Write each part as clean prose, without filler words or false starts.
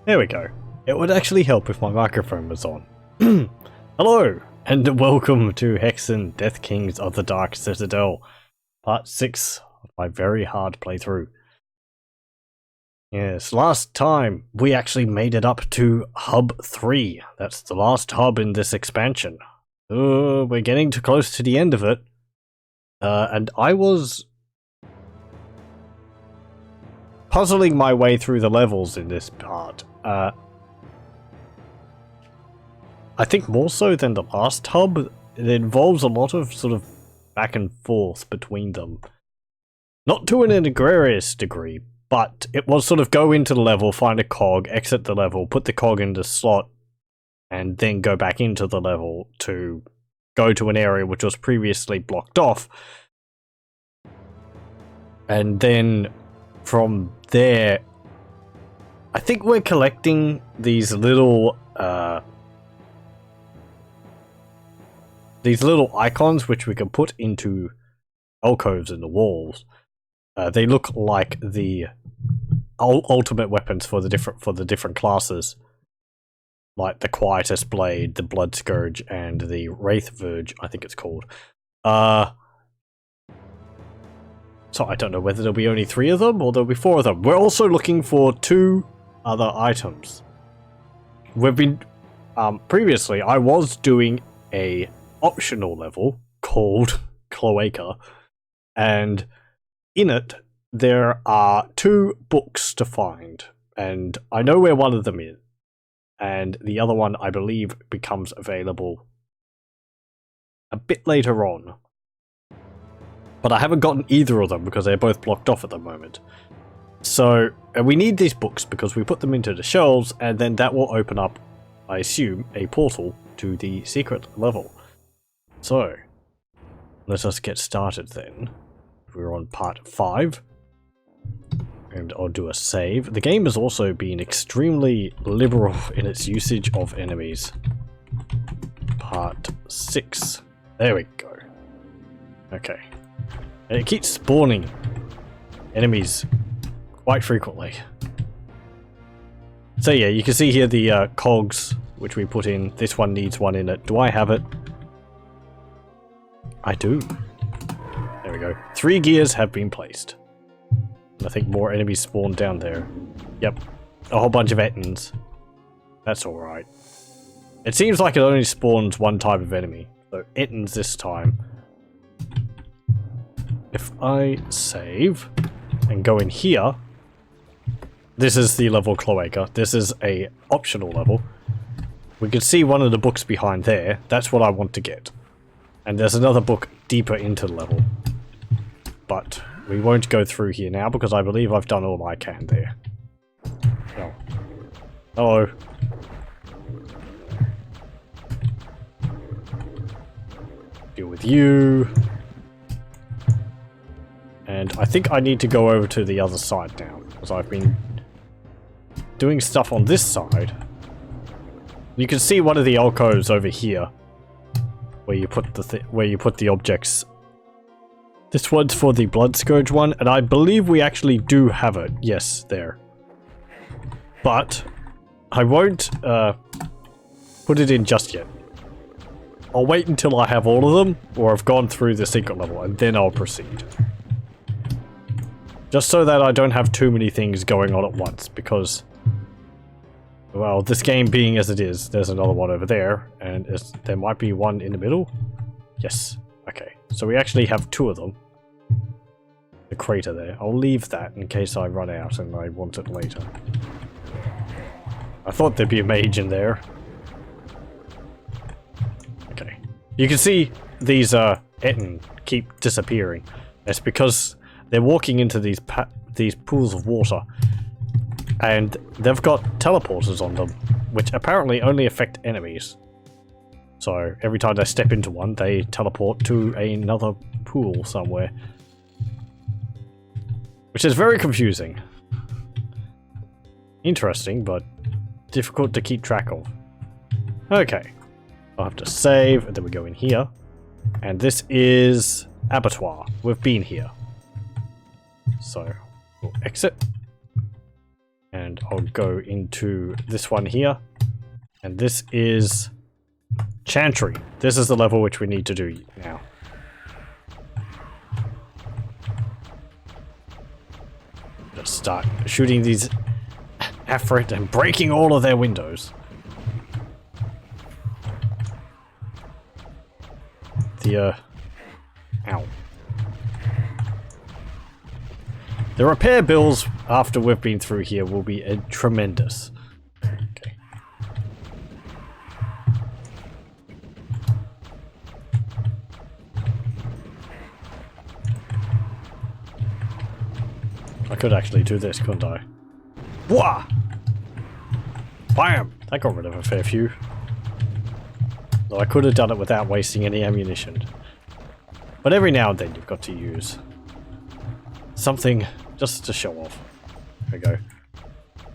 There we go. It would actually help if my microphone was on. Hello, and welcome to Hexen, Deathkings of the Dark Citadel, part 6 of my very hard playthrough. Yes, last time we actually made it up to Hub 3. That's the last hub in this expansion. We're getting too close to the end of it. And I was puzzling my way through the levels in this part. I think more so than the last hub, it involves a lot of sort of back and forth between them. Not to an egregious degree, but it was sort of go into the level, find a cog, exit the level, put the cog in the slot, and then go back into the level to go to an area which was previously blocked off. And then from there, I think we're collecting these little icons which we can put into alcoves in the walls. They look like the ultimate weapons for the different classes, like the Quietus Blade, the Blood Scourge, and the Wraith Verge, I think it's called. So I don't know whether there'll be only 3 of them or there'll be 4 of them. We're also looking for 2 other items. We've been previously I was doing a optional level called Cloaca, and in it there are 2 books to find, and I know where one of them is, and the other one I believe becomes available a bit later on. But I haven't gotten either of them because they're both blocked off at the moment. So we need these books because we put them into the shelves, and then that will open up, I assume, a portal to the secret level. So let us get started then. We're on part 5. And I'll do a save. The game has also been extremely liberal in its usage of enemies. Part 6. There we go. Okay. And it keeps spawning enemies quite frequently. So yeah, you can see here the cogs which we put in. This one needs one in it. Do I have it? I do. There we go. 3 gears have been placed. And I think more enemies spawned down there. Yep. A whole bunch of Ettins. That's alright. It seems like it only spawns one type of enemy. So Ettins this time. If I save and go in here, this is the level Cloaca. This is a optional level. We can see one of the books behind there. That's what I want to get. And there's another book deeper into the level. But we won't go through here now because I believe I've done all I can there. Oh. Hello. Deal with you. And I think I need to go over to the other side now, because I've been doing stuff on this side. You can see one of the alcoves over here, where you put the objects. This one's for the Blood Scourge one, and I believe we actually do have it. Yes, there. But I won't put it in just yet. I'll wait until I have all of them, or I've gone through the secret level, and then I'll proceed. Just so that I don't have too many things going on at once, because, well, this game being as it is, there's another one over there, and there might be one in the middle. Yes. Okay. So we actually have 2 of them. The crater there. I'll leave that in case I run out and I want it later. I thought there'd be a mage in there. Okay. You can see these Ettin keep disappearing. It's because they're walking into these pools of water, and they've got teleporters on them, which apparently only affect enemies. So every time they step into one, they teleport to another pool somewhere, which is very confusing. Interesting, but difficult to keep track of. Okay, I'll have to save, and then we go in here, and this is Abattoir. We've been here. So we'll exit. And And I'll go into this one here. And this is Chantry. This is the level which we need to do now. Just start shooting these Afrit and breaking all of their windows. Ow. The repair bills after we've been through here will be tremendous. Okay. I could actually do this, couldn't I? Wah! Bam! That got rid of a fair few. Though I could have done it without wasting any ammunition. But every now and then you've got to use something just to show off. There we go.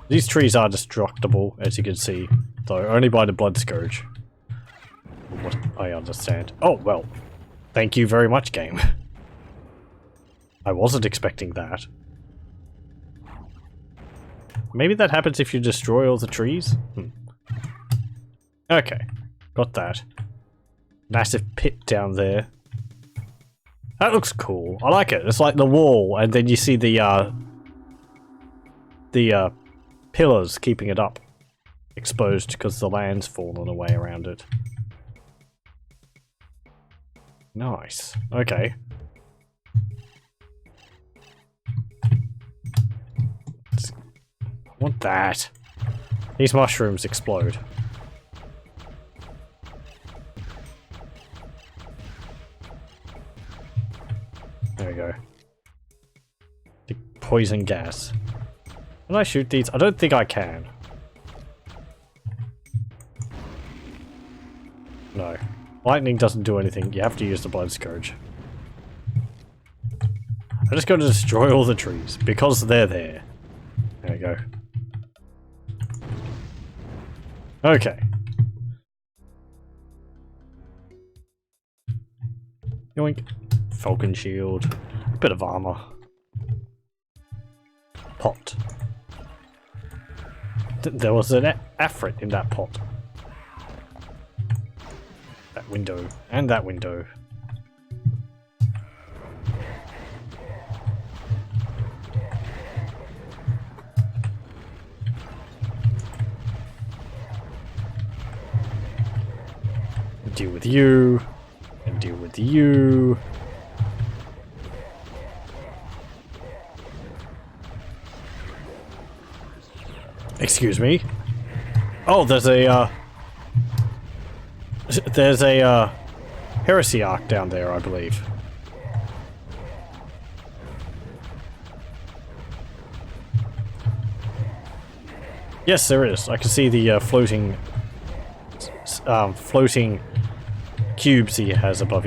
These trees are destructible, as you can see, though only by the blood scourge. What I understand. Oh, well. Thank you very much, game. I wasn't expecting that. Maybe that happens if you destroy all the trees? Okay. Got that. Massive pit down there. That looks cool. I like it. It's like the wall, and then you see the pillars keeping it up. Exposed because the land's fallen away around it. Nice. Okay. I want that. These mushrooms explode. There we go. The poison gas. Can I shoot these? I don't think I can. No. Lightning doesn't do anything. You have to use the blood scourge. I just got to destroy all the trees because they're there. There we go. Okay. Yoink. Falcon shield. A bit of armor. Pot. There was an Afrit in that pot. That window. And that window. Deal with you. And deal with you. Excuse me. Oh, there's a Heresy arc down there, I believe. Yes, there is. I can see the floating cubes he has above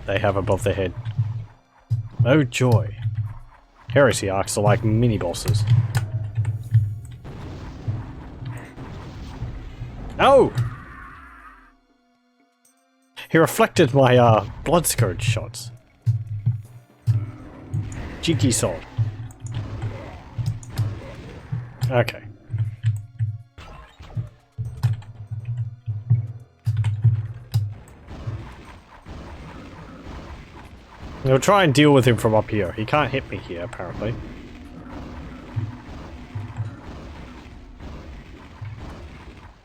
they have above their head. Oh joy. Heresy arcs are like mini bosses. Oh! He reflected my blood scourge shots. Cheeky sod. Okay. We'll try and deal with him from up here. He can't hit me here, apparently.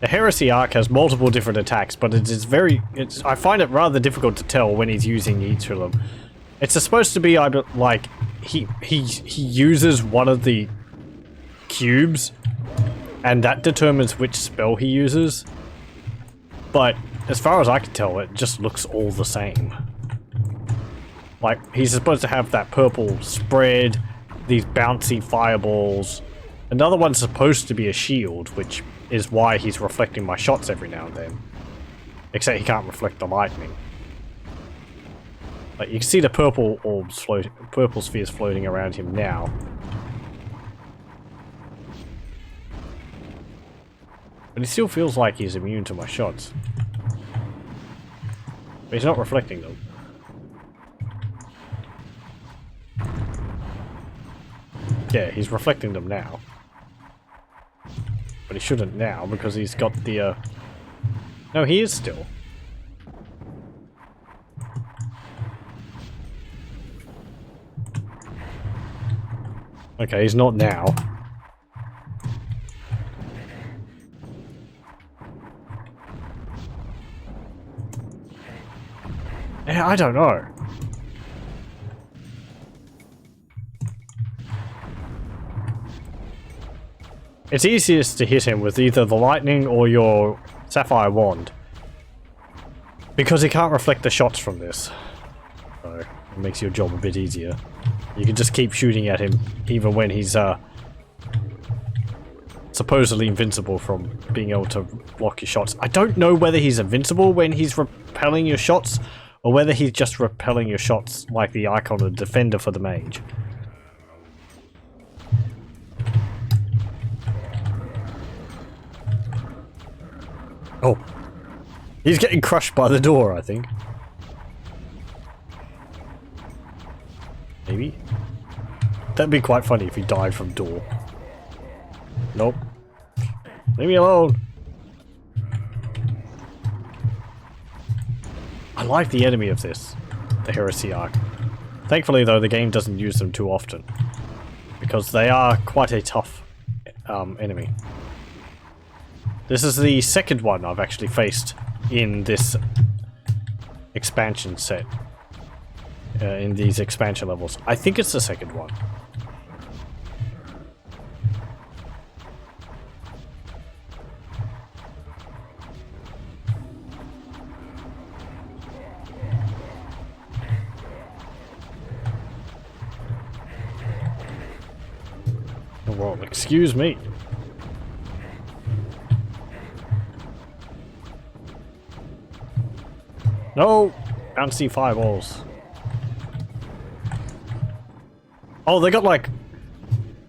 The Heresy arc has multiple different attacks, but I find it rather difficult to tell when he's using each of them. It's supposed to be like he uses one of the cubes, and that determines which spell he uses. But as far as I can tell, it just looks all the same. Like, he's supposed to have that purple spread, these bouncy fireballs. Another one's supposed to be a shield, which is why he's reflecting my shots every now and then. Except he can't reflect the lightning. Like, you can see the purple orbs floating, purple spheres floating around him now. But he still feels like he's immune to my shots. But he's not reflecting them. Yeah, he's reflecting them now. But he shouldn't now, because he's got the, No, he is still. Okay, he's not now. Yeah, I don't know. It's easiest to hit him with either the lightning or your sapphire wand. Because he can't reflect the shots from this. So, it makes your job a bit easier. You can just keep shooting at him, even when he's, supposedly invincible from being able to block your shots. I don't know whether he's invincible when he's repelling your shots, or whether he's just repelling your shots like the icon of the defender for the mage. Oh. He's getting crushed by the door, I think. Maybe? That'd be quite funny if he died from door. Nope. Leave me alone! I like the enemy of this. The Heresy Arc. Thankfully though, the game doesn't use them too often. Because they are quite a tough enemy. This is the second one I've actually faced in this expansion set. In these expansion levels. I think it's the second one. Well, excuse me. No! Bouncy fireballs. Oh, they got like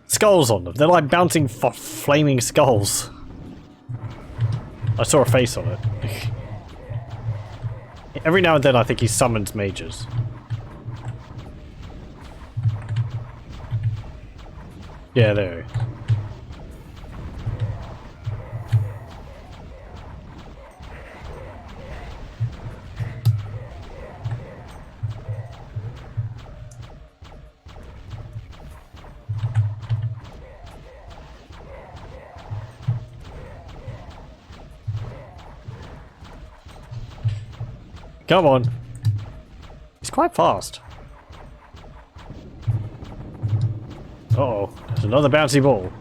skulls on them. They're like bouncing flaming skulls. I saw a face on it. Every now and then I think he summons mages. Yeah, there. Come on. He's quite fast. Uh-oh. There's another bouncy ball.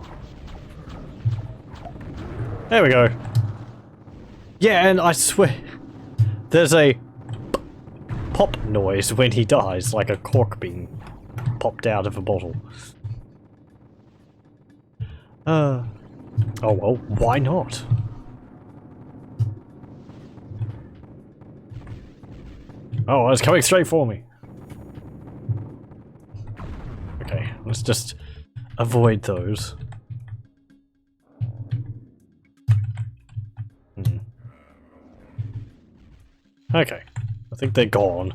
There we go. Yeah, and I swear there's a pop noise when he dies, like a cork being popped out of a bottle. Oh well, why not? Oh, it's coming straight for me. Okay, let's just avoid those. Okay, I think they're gone.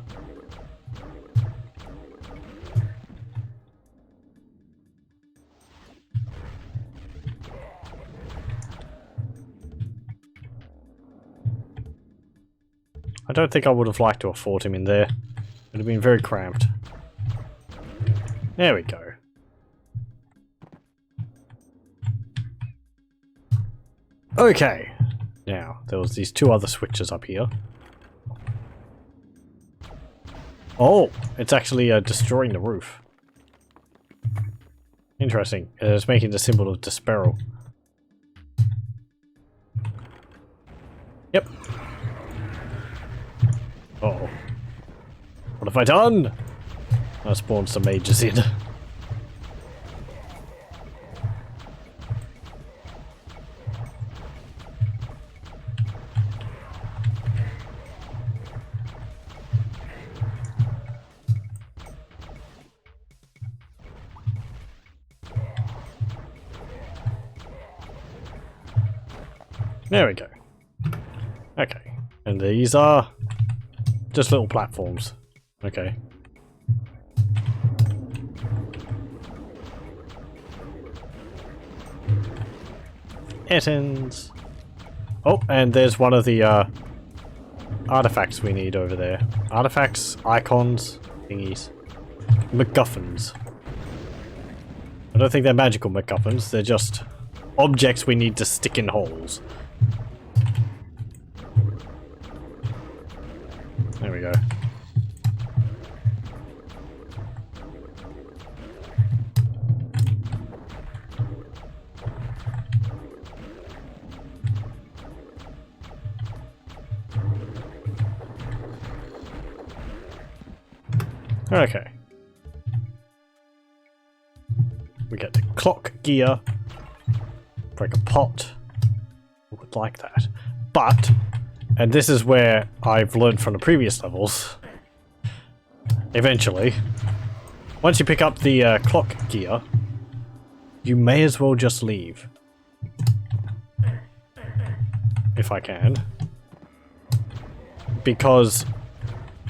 I don't think I would have liked to have fought him in there. It would have been very cramped. There we go. Okay. Now, there was these two other switches up here. Oh! It's actually destroying the roof. Interesting. It's making the symbol of Desperal. Yep. Uh-oh. What have I done? I spawned some mages in. There we go. Okay. And these are just little platforms. Okay. Hexens. Oh, and there's one of the artifacts we need over there. Artifacts, icons, thingies. MacGuffins. I don't think they're magical MacGuffins, they're just objects we need to stick in holes. There we go. Okay. We get the clock gear. Break a pot. Who would like that? But, and this is where I've learned from the previous levels, eventually, once you pick up the clock gear, you may as well just leave. If I can. Because,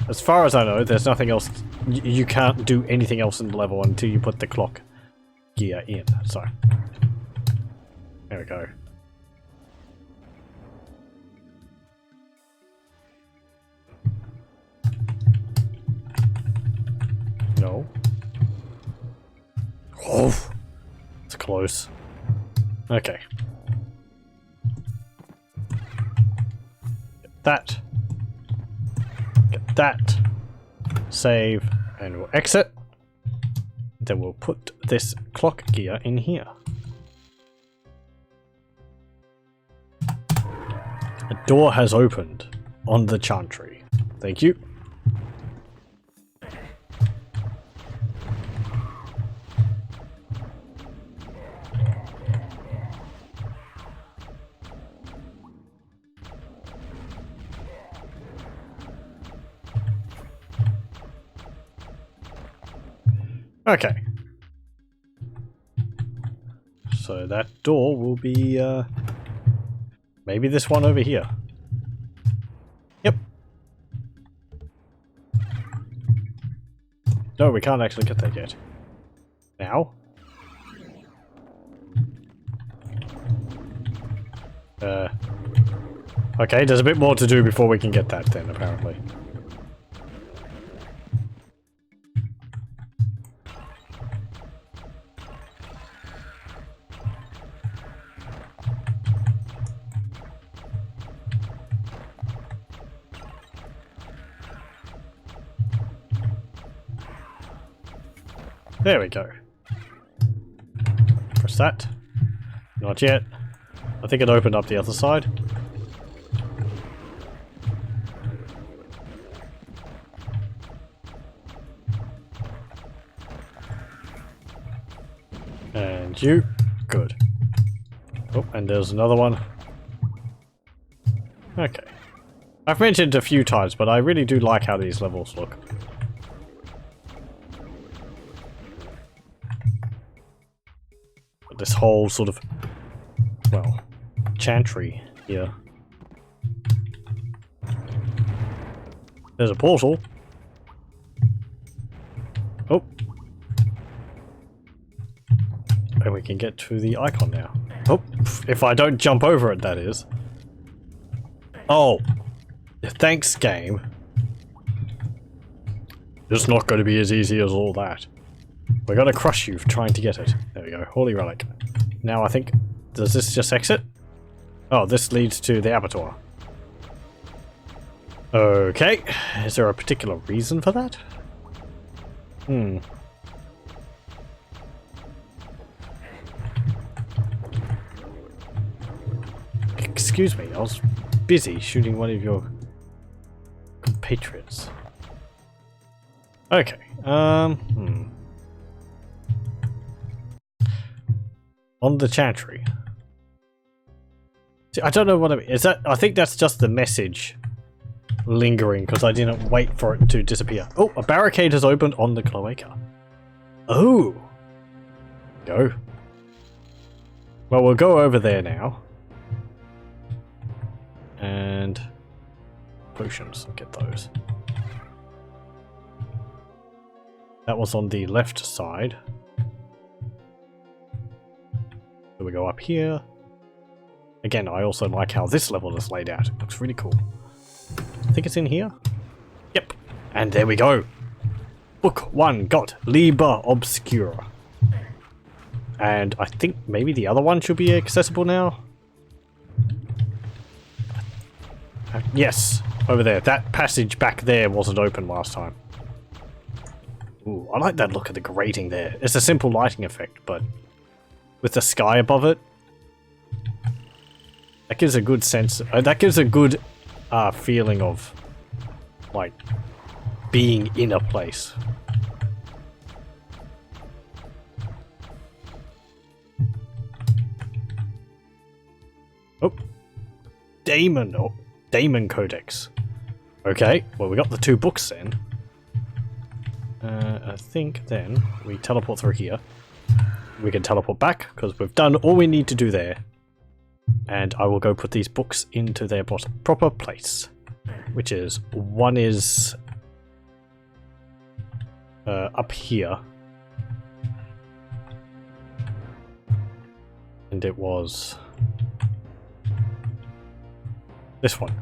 as far as I know, there's nothing else. You can't do anything else in the level until you put the clock gear in. So, there we go. No. Oh, it's close. Okay. Get that. Get that. Save, and we'll exit. Then we'll put this clock gear in here. A door has opened on the chantry. Thank you. Okay. So that door will be, maybe this one over here. Yep. No, we can't actually get that yet. Now? Okay, there's a bit more to do before we can get that then, apparently. There we go. Press that. Not yet. I think it opened up the other side. And you. Good. Oh, and there's another one. Okay. I've mentioned a few times, but I really do like how these levels look. This whole sort of, well, chantry here. There's a portal. Oh. And we can get to the icon now. Oh, if I don't jump over it, that is. Oh. Thanks, game. It's not going to be as easy as all that. We're gonna crush you for trying to get it. There we go. Holy relic. Now I think... Does this just exit? Oh, this leads to the abattoir. Okay. Is there a particular reason for that? Hmm. Excuse me, I was busy shooting one of your compatriots. Okay. On the chantry. See, I don't know what I mean. Is that? I think that's just the message lingering because I didn't wait for it to disappear. Oh, a barricade has opened on the cloaca. Oh. Go. Well, we'll go over there now. And potions. I'll get those. That was on the left side. So we go up here. Again, I also like how this level is laid out. It looks really cool. I think it's in here. Yep. And there we go. Book 1 got Liber Obscura. And I think maybe the other one should be accessible now. Yes, over there. That passage back there wasn't open last time. Ooh, I like that look of the grating there. It's a simple lighting effect, but with the sky above it, that gives a good sense. That gives a good feeling of like being in a place. Oh, Daemon. Oh, Daemon Codex. Okay, well we got the 2 books then. I think then we teleport through here. We can teleport back because we've done all we need to do there. And I will go put these books into their proper place. Which is, one is up here. And it was this one.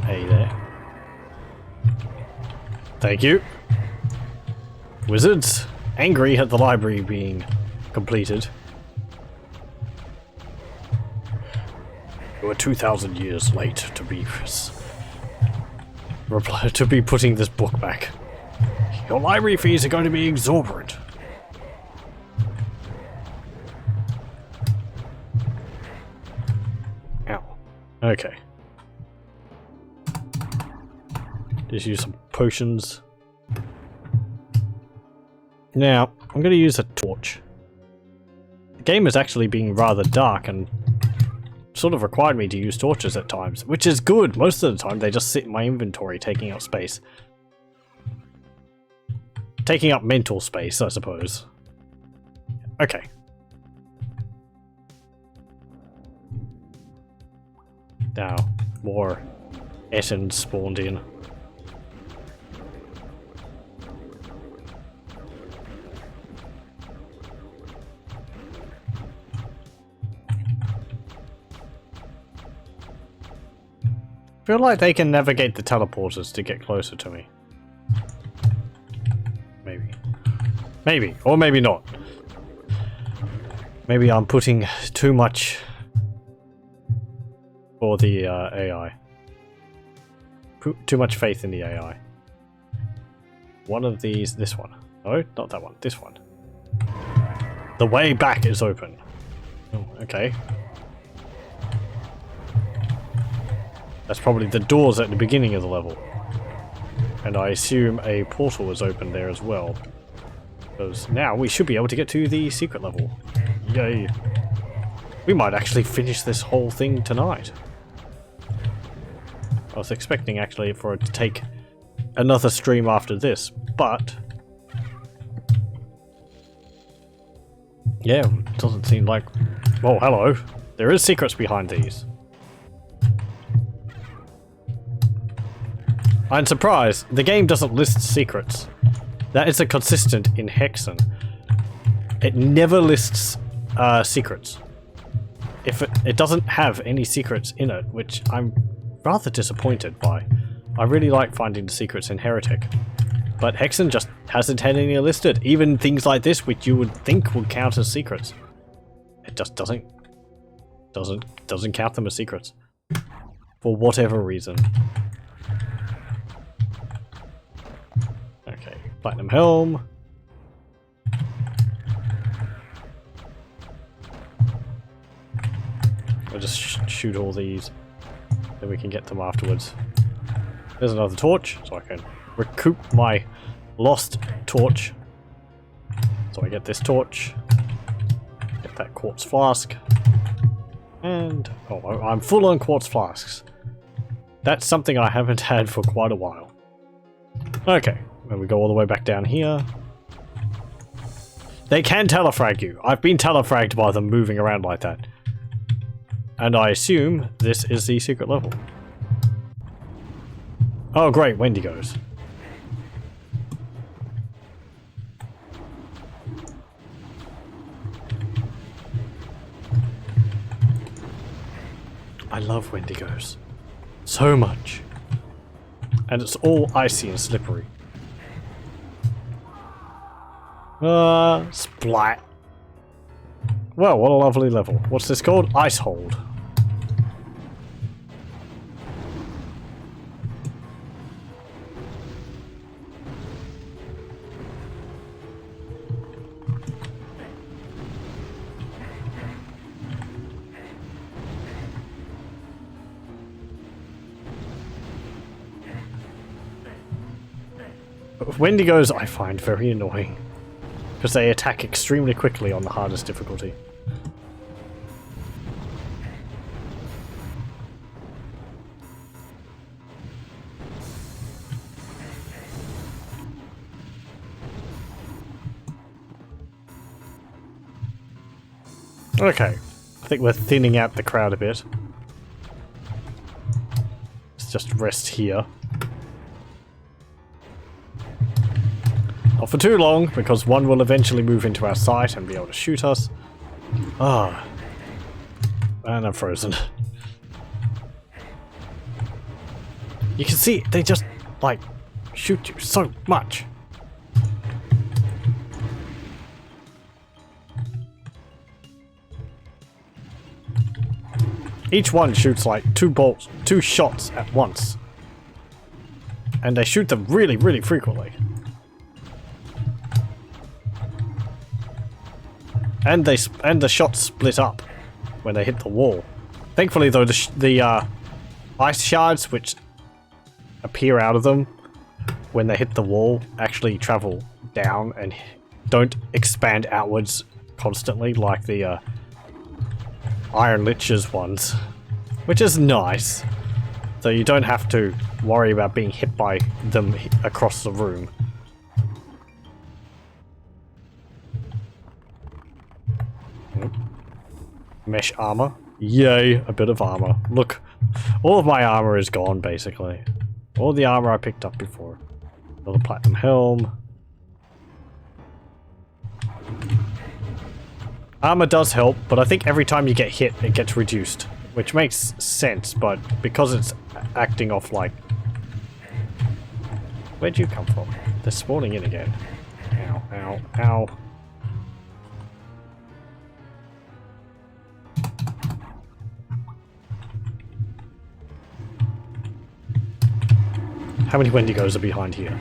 A there. Thank you. Wizards, angry at the library being completed. You were 2,000 years late to be putting this book back. Your library fees are going to be exorbitant. Ow. Okay. Just use some potions. Now, I'm going to use a torch. The game is actually being rather dark and sort of required me to use torches at times, which is good. Most of the time they just sit in my inventory taking up space. Taking up mental space, I suppose. Okay. Now, more Ettins spawned in. I feel like they can navigate the teleporters to get closer to me. Maybe. Maybe. Or maybe not. Maybe I'm putting too much for the AI. Too much faith in the AI. One of these, this one. No, not that one. This one. The way back is open. Oh, okay. That's probably the doors at the beginning of the level. And I assume a portal is open there as well. Because now we should be able to get to the secret level. Yay. We might actually finish this whole thing tonight. I was expecting actually for it to take another stream after this, but yeah, it doesn't seem like... Oh, hello. There is secrets behind these. I'm surprised the game doesn't list secrets. That is a consistent in Hexen. It never lists secrets. If it doesn't have any secrets in it, which I'm rather disappointed by. I really like finding the secrets in Heretic. But Hexen just hasn't had any listed. Even things like this, which you would think would count as secrets. It just doesn't count them as secrets. For whatever reason. Okay, Platinum Helm. I'll just shoot all these, then we can get them afterwards. There's another torch, so I can recoup my lost torch. So I get this torch, get that quartz flask, and oh, I'm full on quartz flasks. That's something I haven't had for quite a while. Okay, then we go all the way back down here. They can telefrag you. I've been telefragged by them moving around like that. And I assume this is the secret level. Oh great, Wendigos. I love Wendigos. So much. And it's all icy and slippery. Splat. Well, what a lovely level. What's this called? Ice Hold. Wendigos I find very annoying, because they attack extremely quickly on the hardest difficulty. Okay, I think we're thinning out the crowd a bit. Let's just rest here. Not for too long, because one will eventually move into our sight and be able to shoot us. Ah. And I'm frozen. You can see, they just, like, shoot you so much. Each one shoots like 2 shots at once. And they shoot them really, really frequently. And the shots split up when they hit the wall. Thankfully, though, the ice shards which appear out of them when they hit the wall actually travel down and don't expand outwards constantly like the Iron Lich's ones, which is nice. So you don't have to worry about being hit by them across the room. Mesh armor. Yay, a bit of armor. Look, all of my armor is gone, basically. All the armor I picked up before. Another platinum helm. Armor does help, but I think every time you get hit, it gets reduced. Which makes sense, but because it's acting off like... Where'd you come from? They're spawning in again. Ow, ow, ow. How many Wendigos are behind here?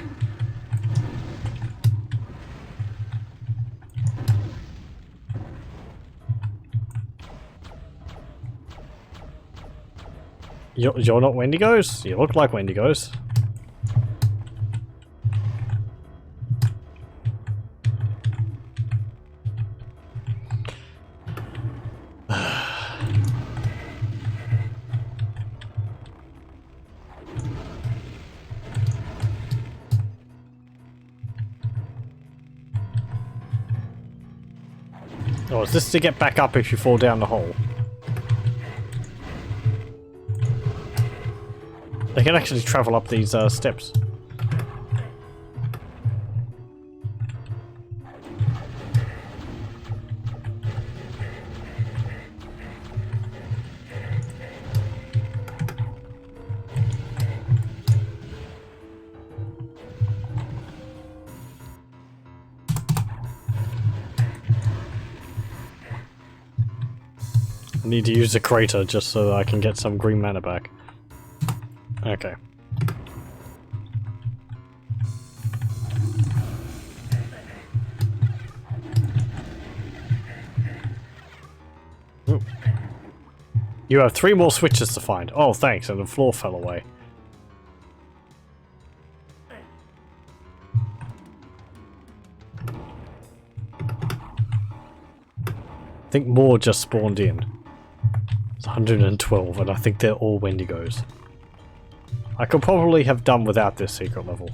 You're not Wendigos? You look like Wendigos. Oh, is this to get back up if you fall down the hole? They can actually travel up these steps. I need to use the crater just so that I can get some green mana back. Okay. Ooh. You have 3 more switches to find. Oh, thanks, and the floor fell away. I think more just spawned in. It's 112, and I think they're all Wendigos. I could probably have done without this secret level.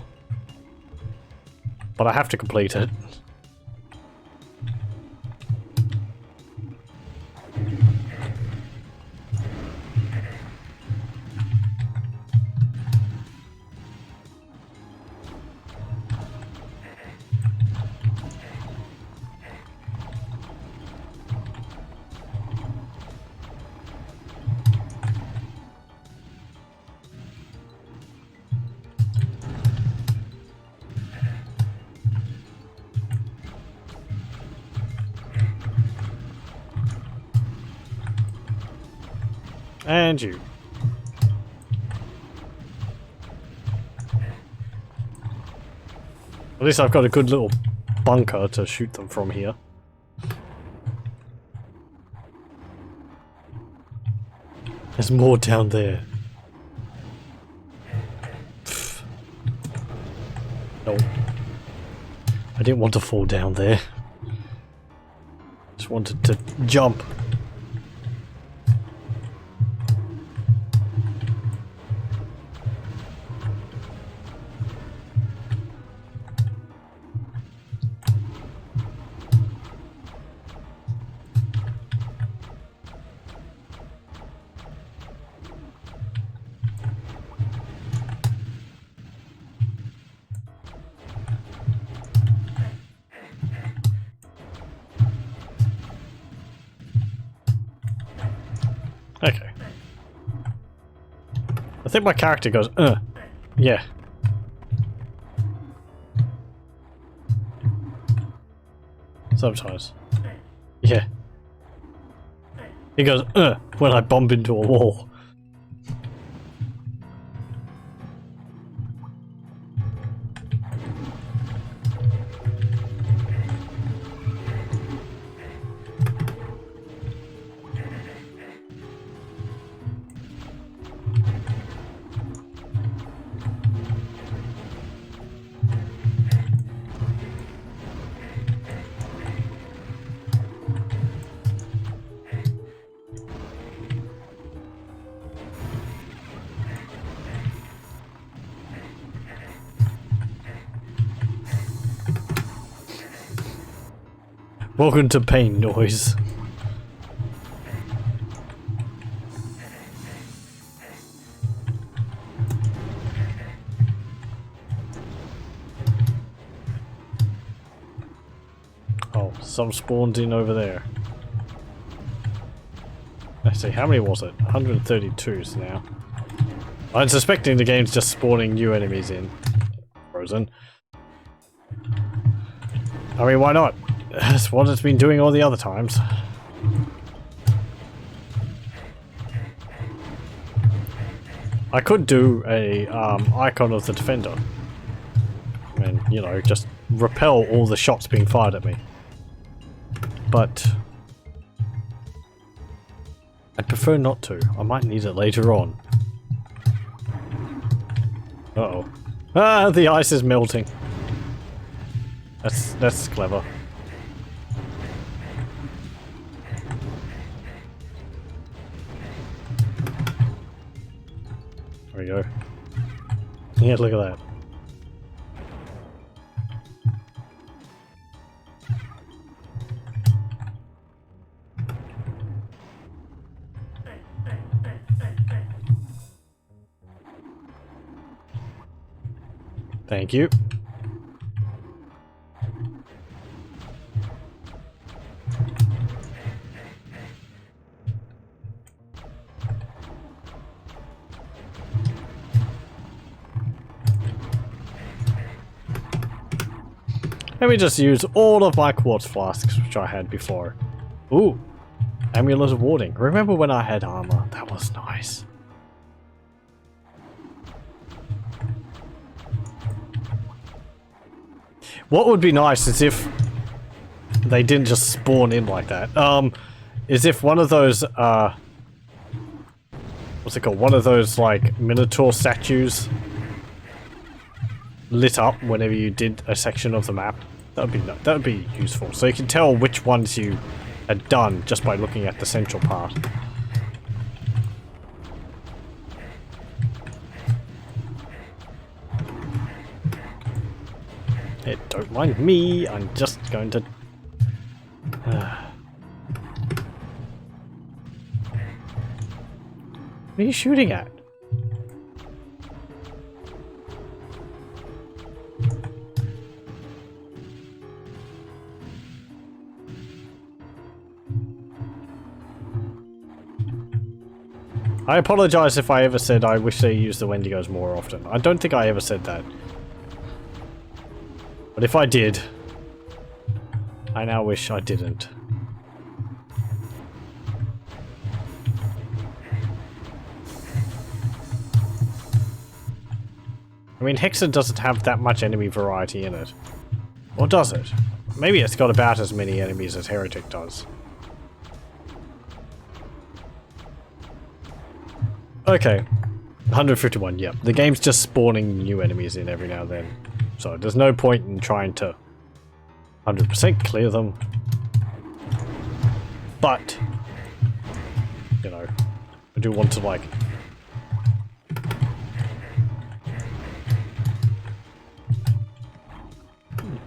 But I have to complete it. And you. At least I've got a good little bunker to shoot them from here. There's more down there. Pfft. No. I didn't want to fall down there. Just wanted to jump. Okay. I think my character goes, yeah. Sometimes. Yeah. He goes, when I bump into a wall. Welcome to pain noise. Oh, some spawned in over there. Let's see, how many was it? 132s now. I'm suspecting the game's just spawning new enemies in. Frozen. I mean, why not? That's what it's been doing all the other times. I could do a icon of the defender. And, you know, just repel all the shots being fired at me. But I'd prefer not to. I might need it later on. Uh-oh. Ah, the ice is melting. That's clever. There we go. Yeah, look at that. Thank you. Let me just use all of my quartz flasks which I had before. Ooh, amulet of warding. Remember when I had armor? That was nice. What would be nice is if they didn't just spawn in like that. Is if one of those, what's it called? One of those, like, Minotaur statues lit up whenever you did a section of the map. That would be useful. So you can tell which ones you had done just by looking at the central part. Hey, don't mind me, I'm just going to... What are you shooting at? I apologize if I ever said I wish they used the Wendigos more often. I don't think I ever said that. But if I did, I now wish I didn't. mean, Hexen doesn't have that much enemy variety in it. Or does it? Maybe it's got about as many enemies as Heretic does. Okay. 151, yep. The game's just spawning new enemies in every now and then. So there's no point in trying to 100% clear them. But, you know, I do want to, like,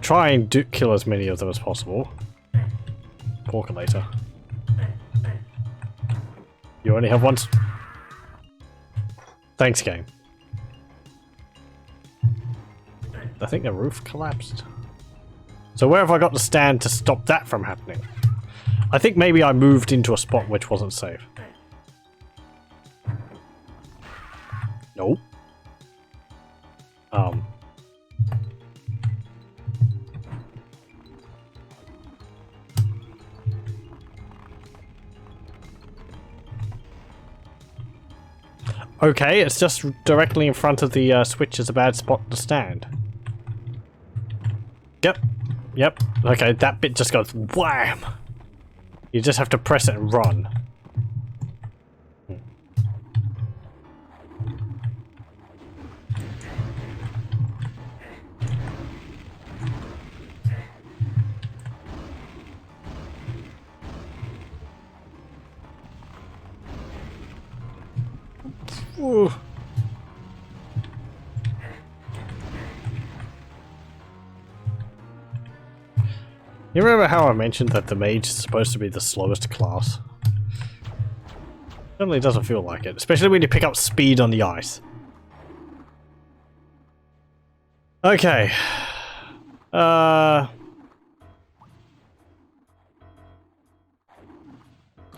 try and kill as many of them as possible. Porculator. You only have one. Thanks, game. I think the roof collapsed. So where have I got to stand to stop that from happening? I think maybe I moved into a spot which wasn't safe. Nope. Okay, it's just directly in front of the switch is a bad spot to stand. Yep. Yep. Okay, that bit just goes wham! You just have to press it and run. Ooh. You remember how I mentioned that the mage is supposed to be the slowest class? Certainly doesn't feel like it, especially when you pick up speed on the ice. Okay.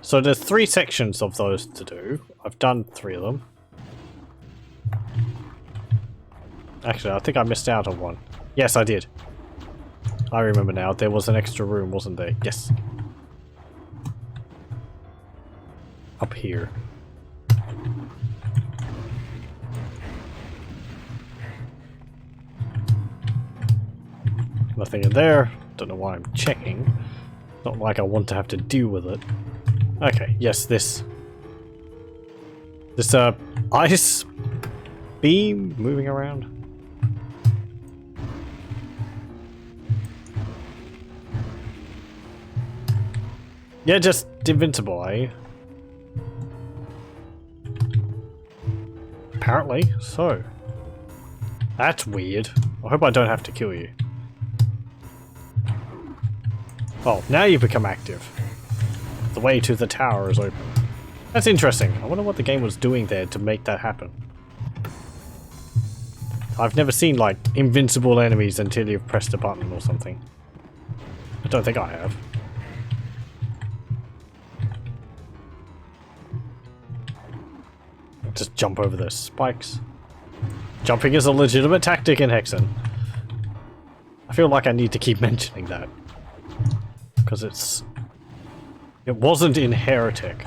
So there's 3 sections of those to do. I've done 3 of them. Actually, I think I missed out on one. Yes, I did. I remember now. There was an extra room, wasn't there? Yes. Up here. Nothing in there. Don't know why I'm checking. Not like I want to have to deal with it. Okay, yes, this ice beam moving around. Yeah, just invincible, eh? Apparently, so. That's weird. I hope I don't have to kill you. Oh, now you become active. The way to the tower is open. That's interesting. I wonder what the game was doing there to make that happen. I've never seen, like, invincible enemies until you've pressed a button or something. I don't think I have. Just jump over those spikes. Jumping is a legitimate tactic in Hexen. I feel like I need to keep mentioning that. Because it wasn't in Heretic.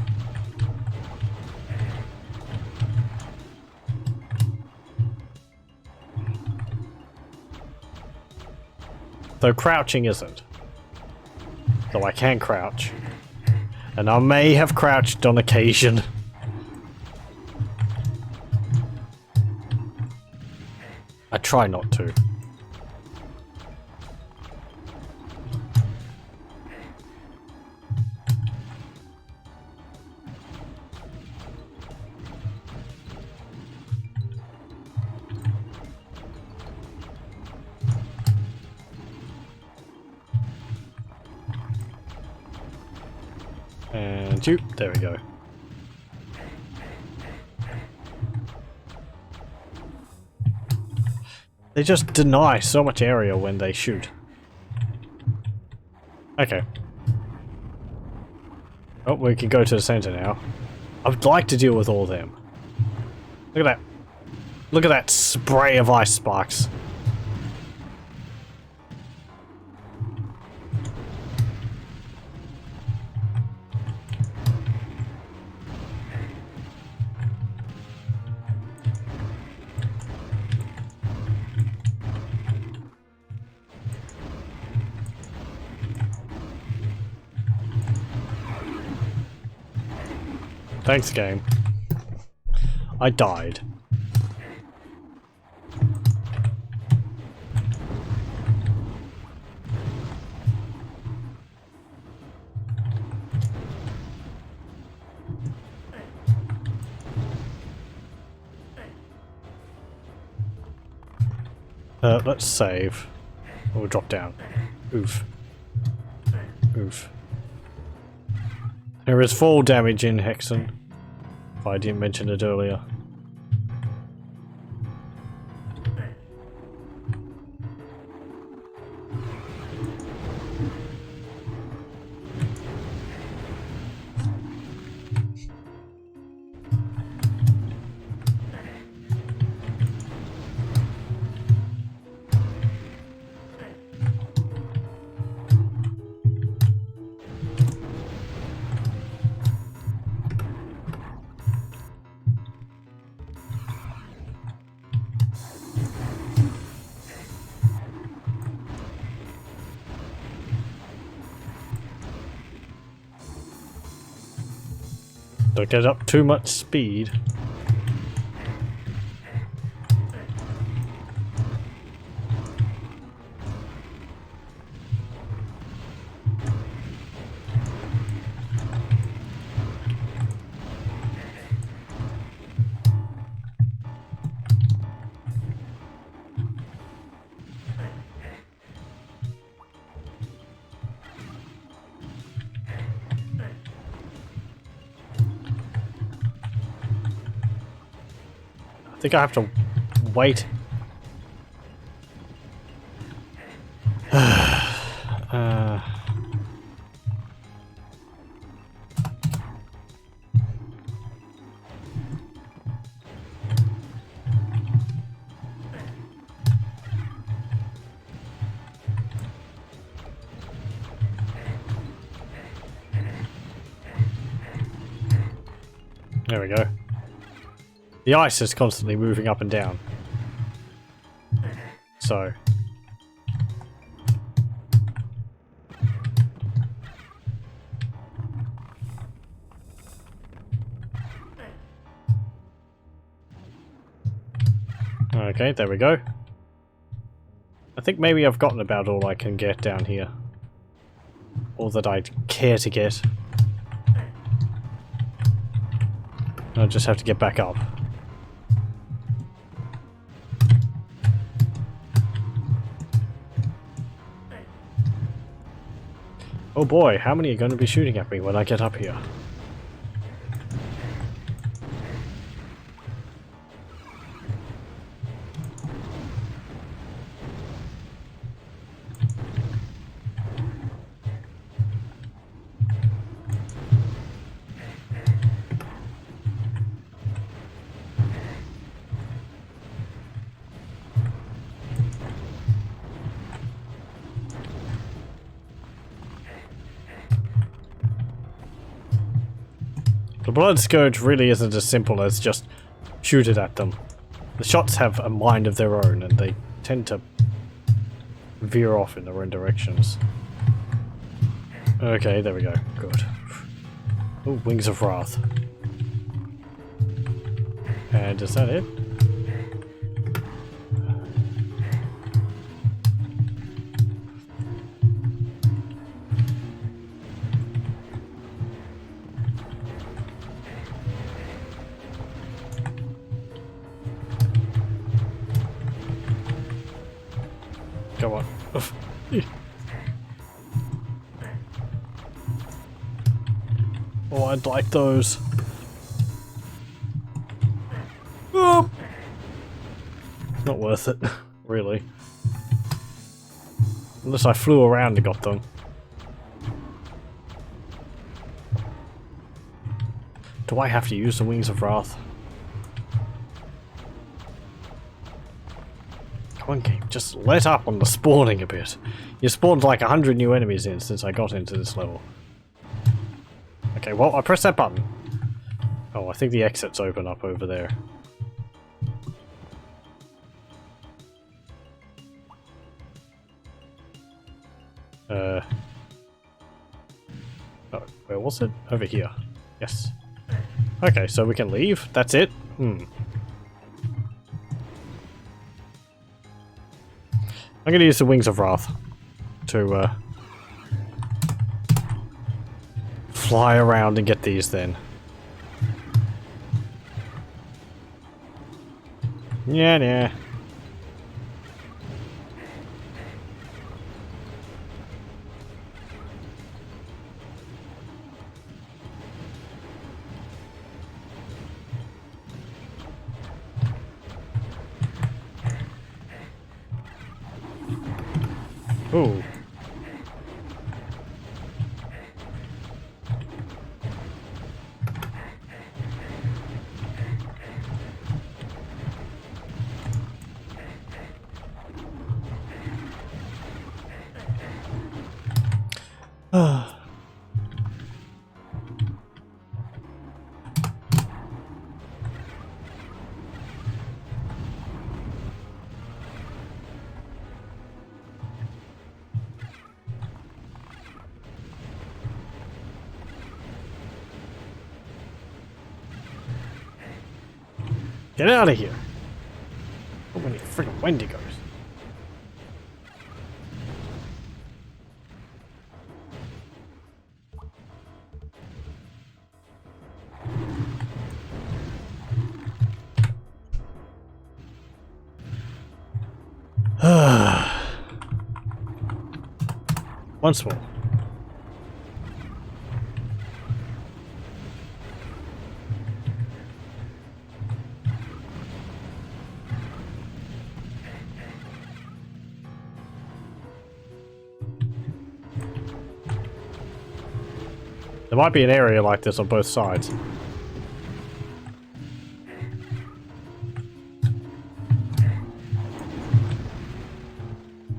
Though crouching isn't. Though I can crouch. And I may have crouched on occasion. I try not to. And shoot, there we go. They just deny so much area when they shoot. Okay. Oh, we can go to the center now. I would like to deal with all of them. Look at that. Look at that spray of ice sparks. Thanks, game. I died. Let's save. We'll drop down. Oof. Oof. There is fall damage in Hexen. If I didn't mention it earlier. Don't get up too much speed. I think I have to wait. There we go. The ice is constantly moving up and down. So. Okay, there we go. I think maybe I've gotten about all I can get down here. All that I'd care to get. I'll just have to get back up. Oh boy, how many are going to be shooting at me when I get up here? The Blood Scourge really isn't as simple as just shoot it at them. The shots have a mind of their own and they tend to veer off in their own directions. Okay, there we go. Good. Oh, Wings of Wrath. And is that it? Come on. Oh, I'd like those. Oh. Not worth it, really. Unless I flew around and got them. Do I have to use the Wings of Wrath? Come on, game, just let up on the spawning a bit. You spawned like 100 new enemies in since I got into this level. Okay, well, I pressed that button. Oh, I think the exits open up over there. Oh, where was it? Over here. Yes. Okay, so we can leave? That's it? I'm gonna use the Wings of Wrath to fly around and get these then. Yeah. Ooh. Get out of here! So many freaking Wendigos. Once more. There might be an area like this on both sides.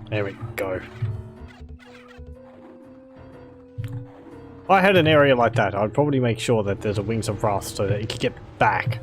There we go. If I had an area like that, I'd probably make sure that there's a Wings of Wrath so that you could get back.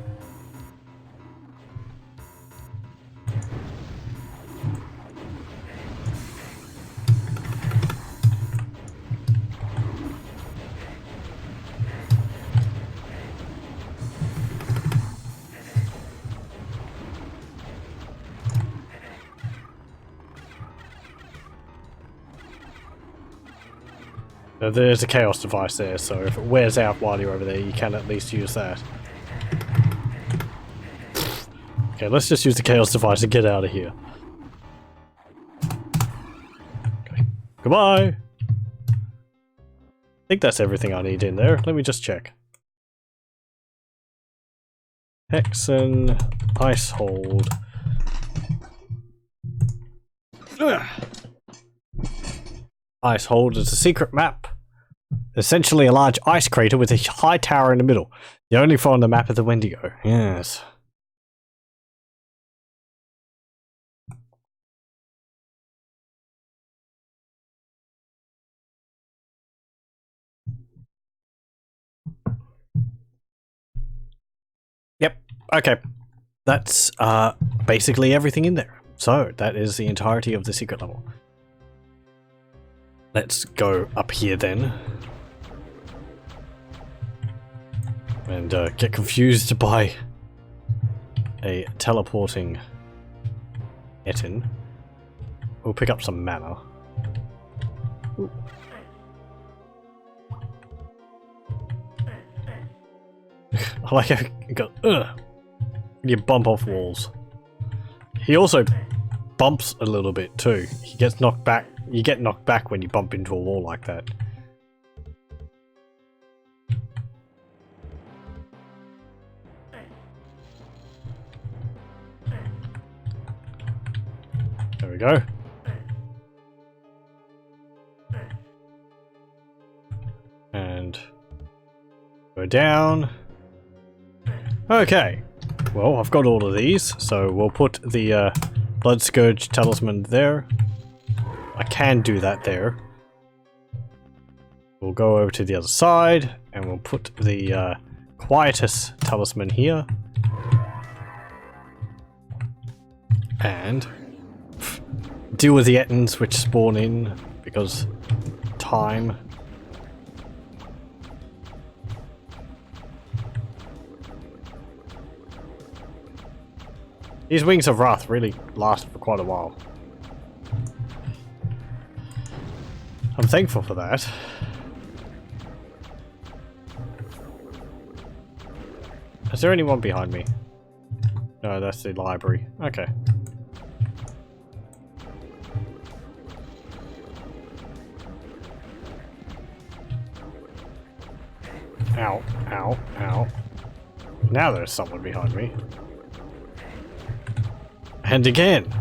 There's a chaos device there, so if it wears out while you're over there, you can at least use that. Okay, let's just use the chaos device to get out of here. Okay. Goodbye! I think that's everything I need in there. Let me just check. Hexen, Ice Hold. Ugh. Ice Hold is a secret map. Essentially a large ice crater with a high tower in the middle. The only found on the map of the Wendigo. Yes. Yep. Okay. That's basically everything in there. So that is the entirety of the secret level. Let's go up here then. And get confused by a teleporting Etin. We'll pick up some mana. Ooh. I like how you go, ugh. You bump off walls. He also bumps a little bit too. He gets knocked back. You get knocked back when you bump into a wall like that. There we go. And go down. Okay. Well, I've got all of these, so we'll put the Blood Scourge Talisman there. I can do that there. We'll go over to the other side, and we'll put the Quietus Talisman here. And deal with the Ettins which spawn in, because time. These Wings of Wrath really last for quite a while. I'm thankful for that. Is there anyone behind me? No, that's the library. Okay. Ow, ow, ow. Now there's someone behind me. And again!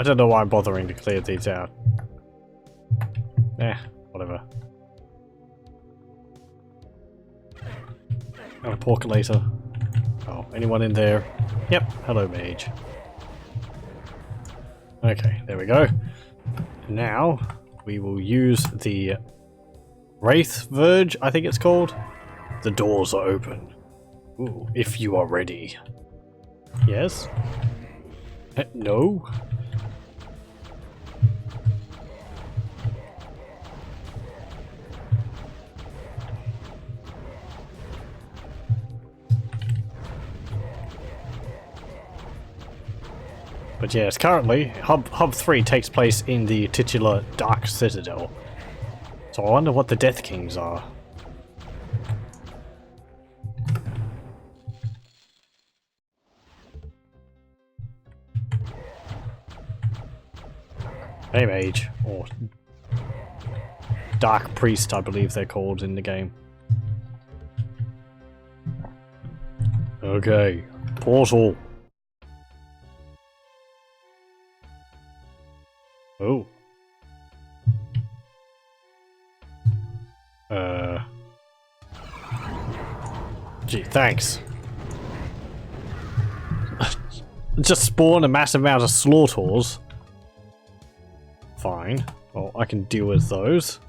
I don't know why I'm bothering to clear these out. Eh, whatever. Got a porculator. Oh, anyone in there? Yep, hello mage. Okay, there we go. Now, we will use the Wraith Verge, I think it's called. The doors are open. Ooh, if you are ready. Yes? No? But yes, currently, Hub 3 takes place in the titular Dark Citadel. So I wonder what the Deathkings are. Hey Mage, or Dark Priest I believe they're called in the game. Okay, portal. Oh. Gee, thanks. Just spawn a massive amount of slaughters. Fine. Well, I can deal with those.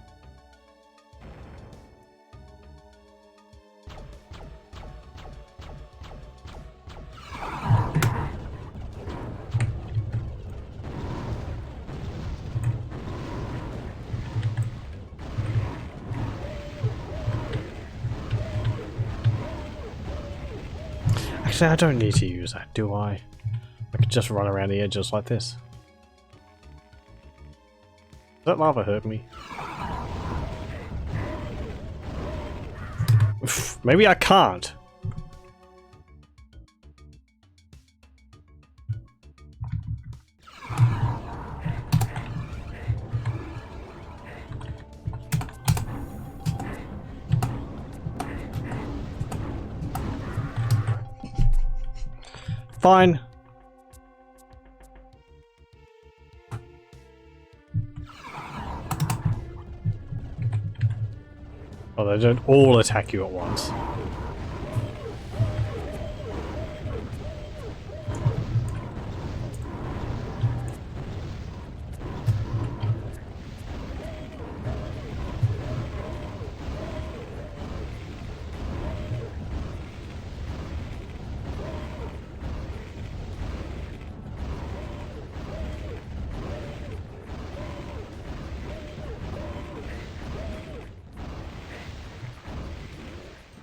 Actually, I don't need to use that, do I? I could just run around the edges like this. Does that lava hurt me? Maybe I can't. Fine. Oh, they don't all attack you at once.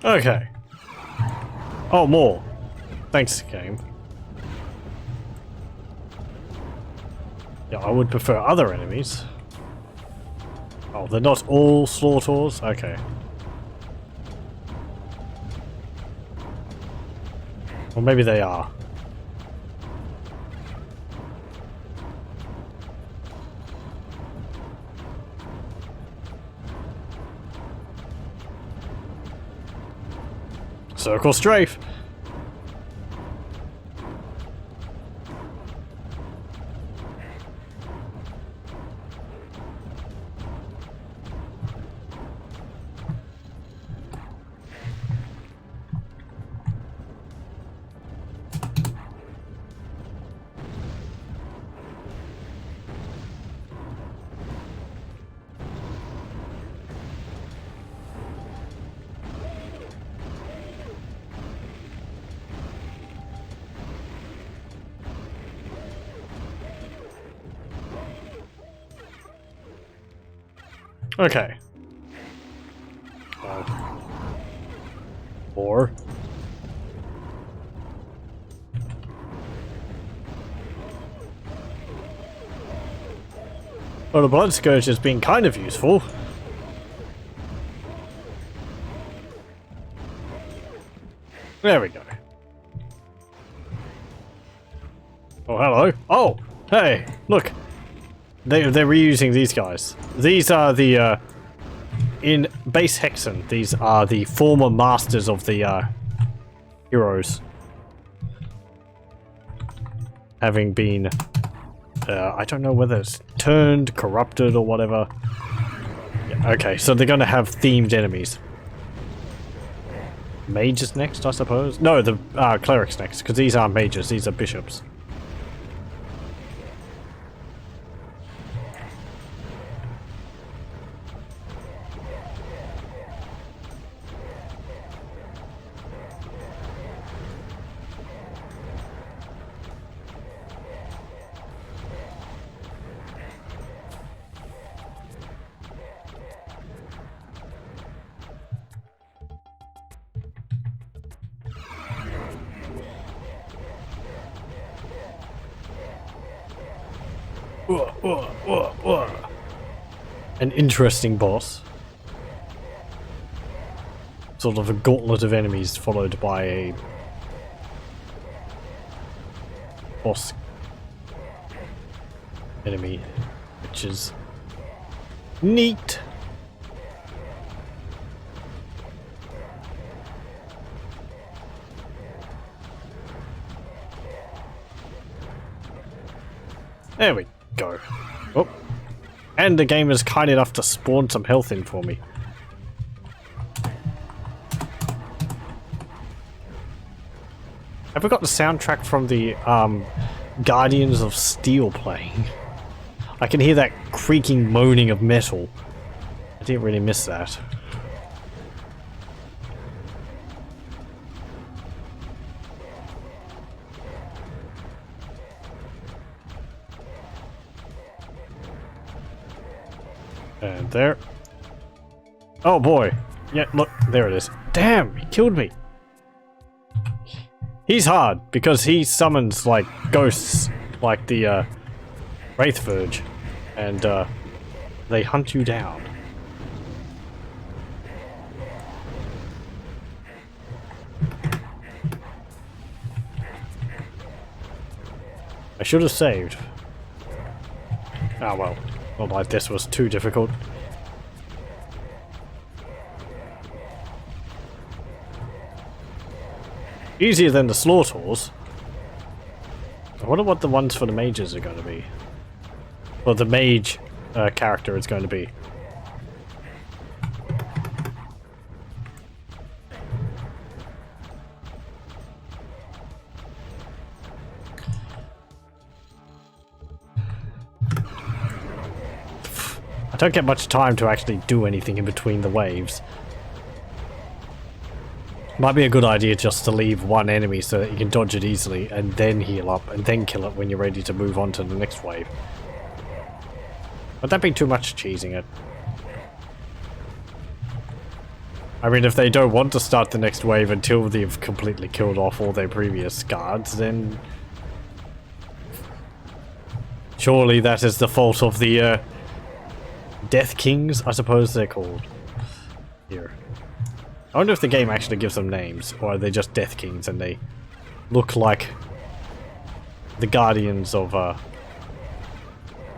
Okay. Oh, more. Thanks, game. Yeah, I would prefer other enemies. Oh, they're not all slaughters? Okay. Or maybe they are. Circle strafe. Okay. Or Well, the Blood Scourge has been kind of useful. There we go. Oh, hello. Oh, hey, look. They're reusing these guys. These are the, in base Hexen, these are the former masters of the, heroes. Having been, I don't know whether it's turned, corrupted, or whatever. Yeah, okay, so they're gonna have themed enemies. Mages next, I suppose? No, the clerics next, because these aren't mages, these are bishops. An interesting boss. Sort of a gauntlet of enemies followed by a boss enemy, which is neat. There we go. Oh. And the game is kind enough to spawn some health in for me. Have we got the soundtrack from the Guardians of Steel playing? I can hear that creaking moaning of metal. I didn't really miss that. And there. Oh boy. Yeah, look, there it is. Damn, he killed me. He's hard because he summons like ghosts like the Wraith Verge, and they hunt you down. I should have saved. Ah well. Not like this was too difficult. Easier than the Slaughters. I wonder what the ones for the mages are going to be. Or the mage character is going to be. I don't get much time to actually do anything in between the waves. Might be a good idea just to leave one enemy so that you can dodge it easily and then heal up and then kill it when you're ready to move on to the next wave. Would that be too much cheesing it? I mean, if they don't want to start the next wave until they've completely killed off all their previous guards, then surely that is the fault of the Deathkings, I suppose they're called. Here. I wonder if the game actually gives them names, or are they just Deathkings and they look like the guardians of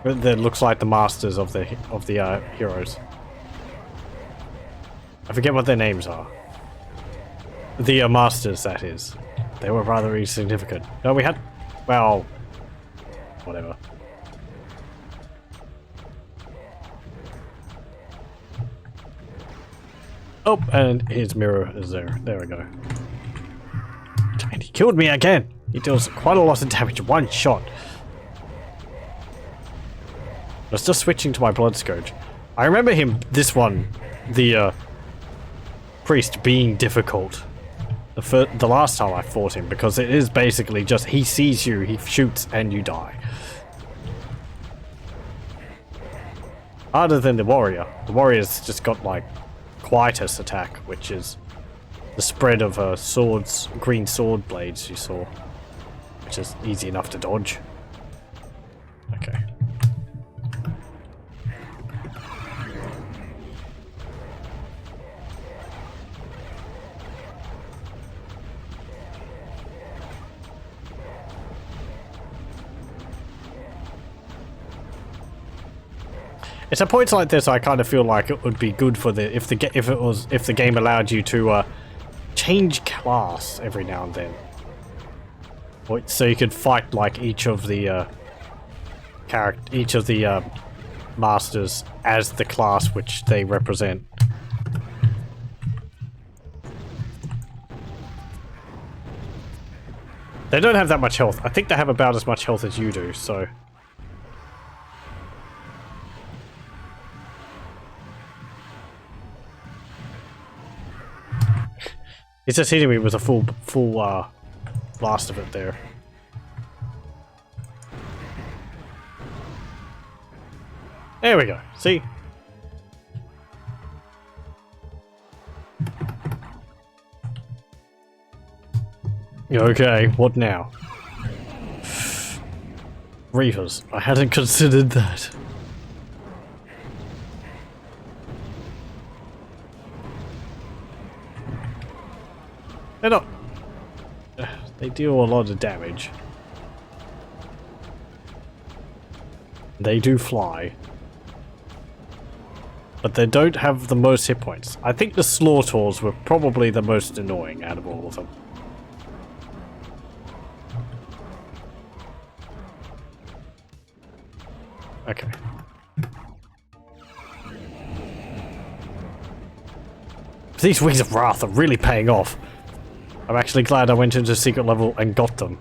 that looks like the masters of the heroes. I forget what their names are. The masters, that is. They were rather insignificant. No, we had, well, whatever. Oh, and his mirror is there. There we go. And he killed me again. He deals quite a lot of damage. One shot. I was just switching to my Blood Scourge. I remember him, this one, the priest, being difficult. The last time I fought him, because it is basically just he sees you, he shoots, and you die. Harder than the warrior. The warrior's just got like Quietus attack, which is the spread of swords, green sword blades you saw, which is easy enough to dodge. Okay. It's at points like this I kind of feel like it would be good for the if the game allowed you to change class every now and then, so you could fight like each of the masters as the class which they represent. They don't have that much health. I think they have about as much health as you do, so... He's just hitting me with a full blast of it there. There we go. See? Okay, what now? Reavers. I hadn't considered that. They're not... They deal a lot of damage. They do fly. But they don't have the most hit points. I think the Slaughters were probably the most annoying out of all of them. Okay. These Wings of Wrath are really paying off. I'm actually glad I went into secret level and got them.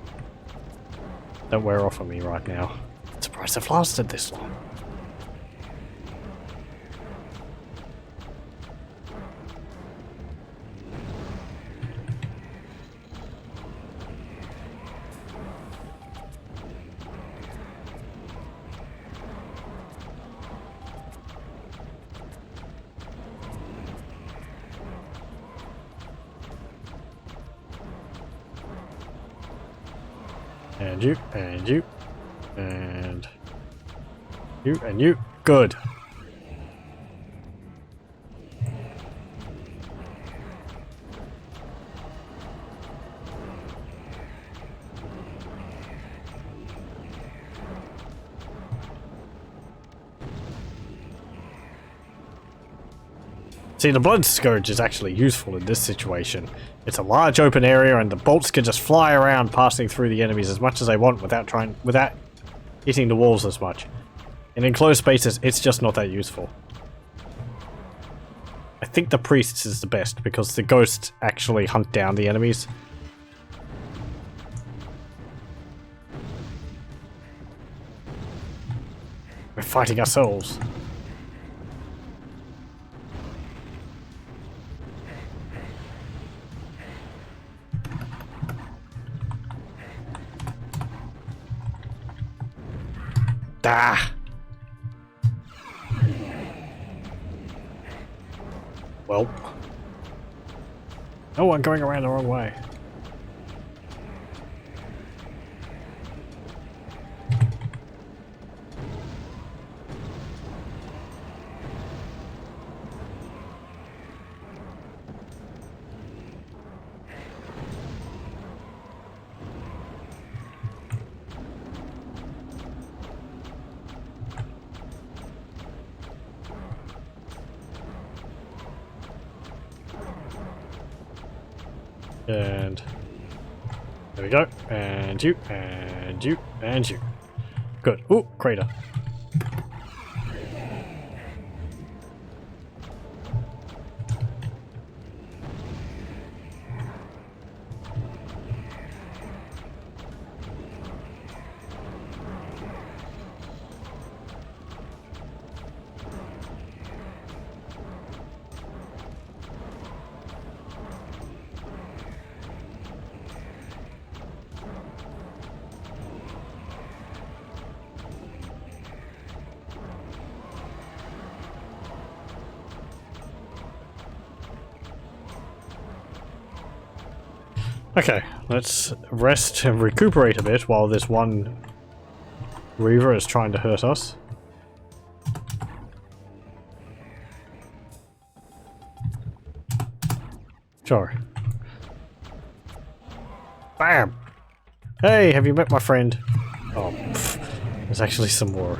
Don't wear off on me right now. I'm surprised they've lasted this long. And you, and you, and you, and you. Good. See, the Blood Scourge is actually useful in this situation. It's a large open area and the bolts can just fly around passing through the enemies as much as they want without hitting the walls as much. In enclosed spaces, it's just not that useful. I think the Priests is the best because the Ghosts actually hunt down the enemies. We're fighting ourselves. Ah. Well. Oh, I'm going around the wrong way. And there we go. And you, and you, and you. Good. Ooh, crater. Okay, let's rest and recuperate a bit while this one Reaver is trying to hurt us. Sure. Bam! Hey, have you met my friend? Oh, pff, there's actually some more.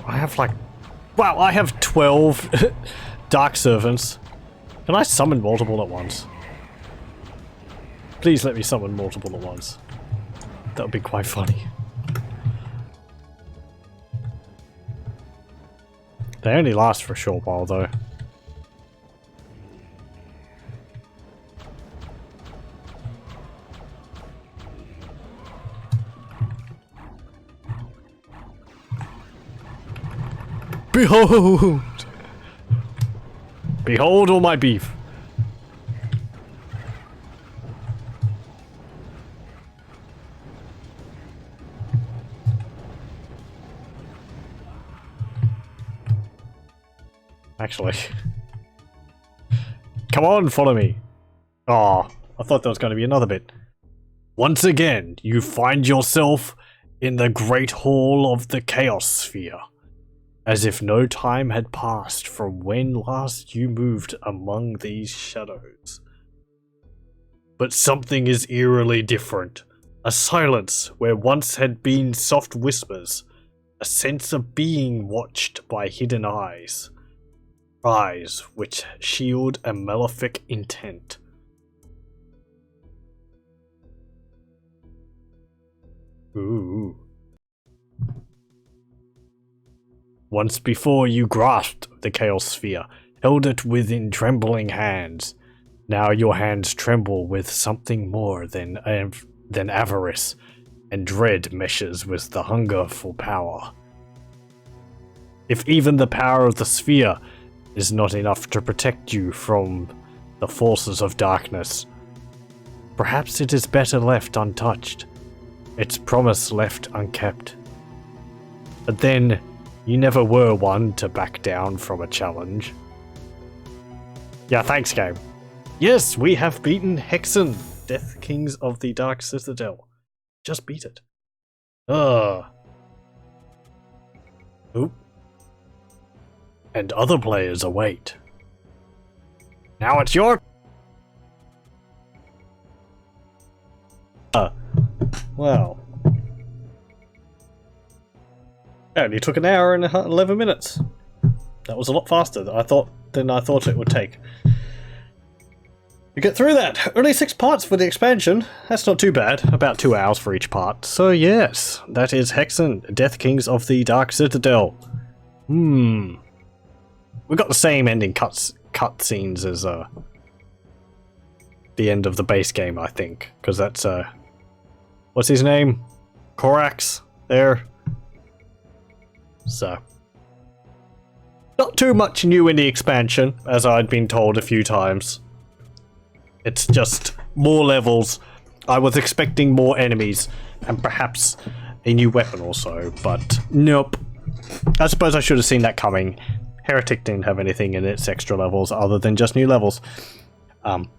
I have like... Wow, I have 12 Dark Servants. Can I summon multiple at once? Please let me summon multiple at once. That would be quite funny. They only last for a short while though. Behold! Behold all my beef. Actually. Come on, follow me. Oh, I thought there was going to be another bit. Once again, you find yourself in the Great Hall of the Chaos Sphere. As if no time had passed from when last you moved among these shadows. But something is eerily different. A silence where once had been soft whispers. A sense of being watched by hidden eyes. Eyes which shield a malefic intent. Ooh. Once before you grasped the Chaos Sphere, held it within trembling hands. Now your hands tremble with something more than avarice, and dread meshes with the hunger for power. If even the power of the sphere is not enough to protect you from the forces of darkness, perhaps it is better left untouched, its promise left unkept. But then, you never were one to back down from a challenge. Yeah, thanks, game. Yes, we have beaten Hexen, Deathkings of the Dark Citadel. Just beat it. Oop. And other players await. Now it's your... Wow. It only took an hour and 11 minutes. That was a lot faster than I thought it would take. You get through that. Only 6 parts for the expansion. That's not too bad. About 2 hours for each part. So yes, that is Hexen, Deathkings of the Dark Citadel. We got the same ending cutscenes as the end of the base game, I think, because that's what's his name? Korax there. So, not too much new in the expansion, as I'd been told a few times. It's just more levels. I was expecting more enemies, and perhaps a new weapon also, but nope. I suppose I should have seen that coming. Heretic didn't have anything in its extra levels other than just new levels.